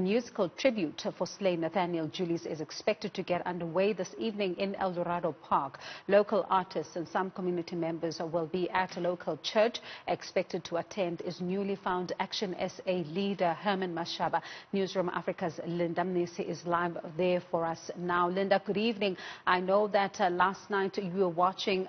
musical tribute for slain Nathaniel Julies is expected to get underway this evening in Eldorado Park. Local artists and some community members will be at a local church. Expected to attend is newly found Action SA leader Herman Mashaba. Newzroom Afrika's Linda Mnisi is live there for us now. Linda, good evening. I know that last night you were watching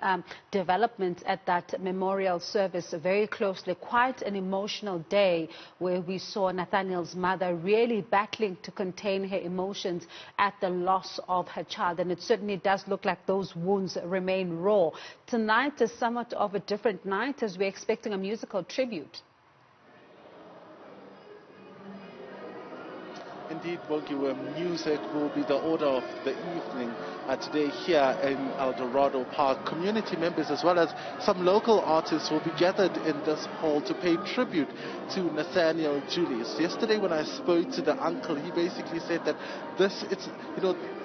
developments at that memorial service very closely. Quite an emotional day where we saw Nathaniel's mother really battling to contain her emotions at the loss of her child, and it certainly does look like those wounds remain raw. Tonight is somewhat of a different night as we're expecting a musical tribute. Indeed, music will be the order of the evening today here in Eldorado Park. Community members as well as some local artists will be gathered in this hall to pay tribute to Nathaniel Julies. Yesterday when I spoke to the uncle, he basically said that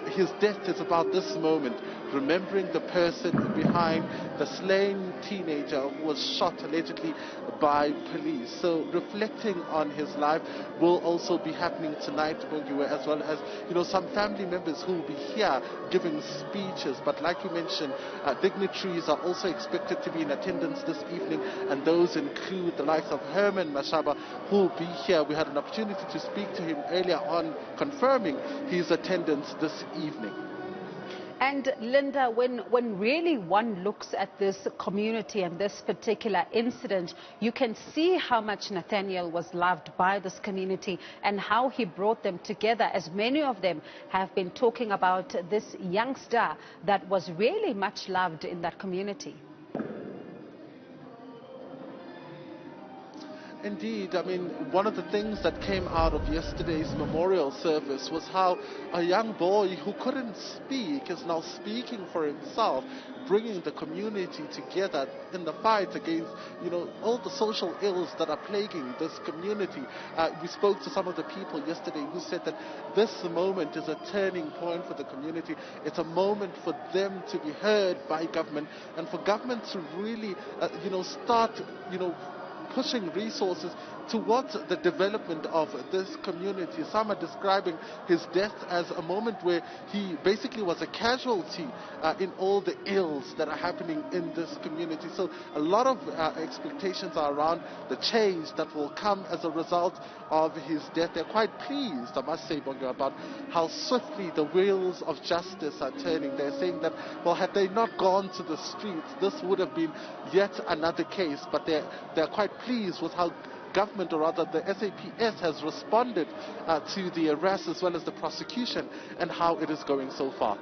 his death is about this moment, remembering the person behind the slain teenager who was shot allegedly by police. So reflecting on his life will also be happening tonight, as well as some family members who will be here giving speeches. But like you mentioned, dignitaries are also expected to be in attendance this evening, and those include the likes of Herman Mashaba, who will be here. We had an opportunity to speak to him earlier on, confirming his attendance this evening. And Linda, when really one looks at this community and this particular incident, you can see how much Nathaniel was loved by this community and how he brought them together, as many of them have been talking about this youngster that was really much loved in that community. Indeed, I mean, one of the things that came out of yesterday's memorial service was how a young boy who couldn't speak is now speaking for himself, bringing the community together in the fight against, all the social ills that are plaguing this community. We spoke to some of the people yesterday who said that this moment is a turning point for the community. It's a moment for them to be heard by government, and for government to really, start, pushing resources towards the development of this community. Some are describing his death as a moment where he basically was a casualty in all the ills that are happening in this community. So a lot of expectations are around the change that will come as a result of his death. They're quite pleased, I must say, Bongo, about how swiftly the wheels of justice are turning. They're saying that, well, had they not gone to the streets, this would have been yet another case. But they're quite pleased with how government, or rather the SAPS, has responded to the arrest as well as the prosecution, and how it is going so far.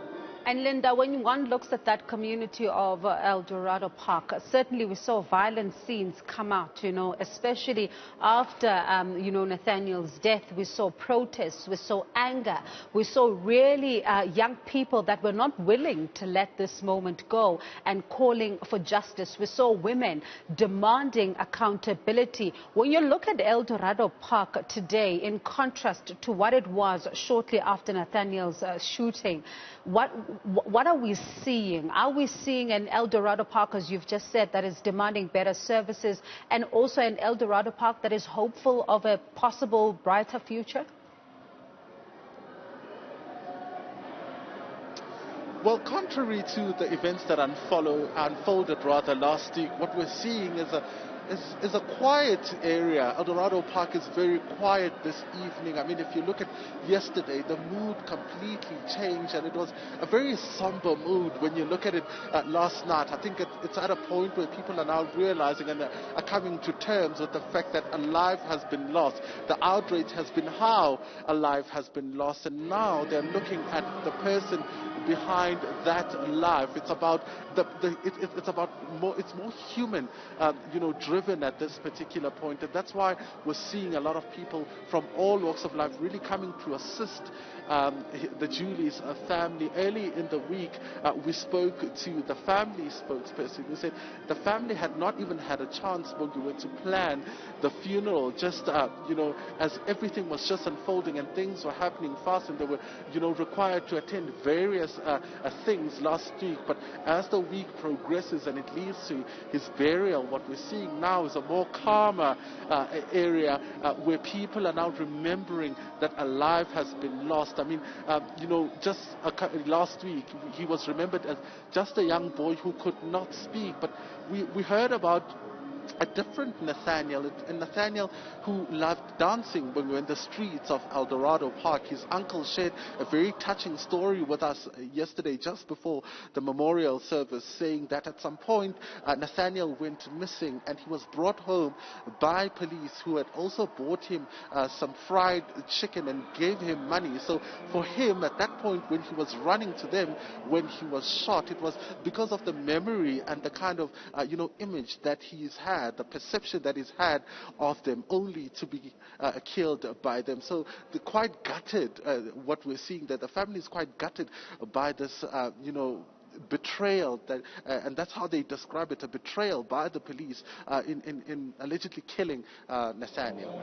And Linda, when one looks at that community of Eldorado Park, certainly we saw violent scenes come out, especially after, Nathaniel's death. We saw protests, we saw anger, we saw really young people that were not willing to let this moment go and calling for justice. We saw women demanding accountability. When you look at Eldorado Park today, in contrast to what it was shortly after Nathaniel's shooting, what are we seeing? Are we seeing an Eldorado Park, as you've just said, that is demanding better services, and also an Eldorado Park that is hopeful of a possible brighter future? Well, contrary to the events that unfolded last week, what we're seeing is a quiet area. Eldorado Park is very quiet this evening. I mean, if you look at yesterday, the mood completely changed, and it was a very somber mood when you look at it last night. I think it's at a point where people are now realizing and are coming to terms with the fact that a life has been lost. The outrage has been how a life has been lost, and now they're looking at the person behind that life. It's about it's more human, driven at this particular point, and that's why we're seeing a lot of people from all walks of life really coming to assist the Julies family. Early in the week, we spoke to the family spokesperson who said the family had not even had a chance, to plan the funeral, just as everything was just unfolding and things were happening fast, and they were required to attend various things last week. But as the week progresses and it leads to his burial, what we're seeing now now is a more calmer area where people are now remembering that a life has been lost. I mean, just last week he was remembered as just a young boy who could not speak, but we heard about a different Nathaniel, a Nathaniel who loved dancing when we were in the streets of Eldorado Park. His uncle shared a very touching story with us yesterday, just before the memorial service, saying that at some point Nathaniel went missing and he was brought home by police who had also bought him some fried chicken and gave him money. So for him, at that point when he was running to them, when he was shot, it was because of the memory and the kind of image that he's had, the perception that he's had of them, only to be killed by them. So they're quite gutted. What we're seeing, that the family is quite gutted by this, betrayal, that, and that's how they describe it, a betrayal by the police in allegedly killing Nathaniel.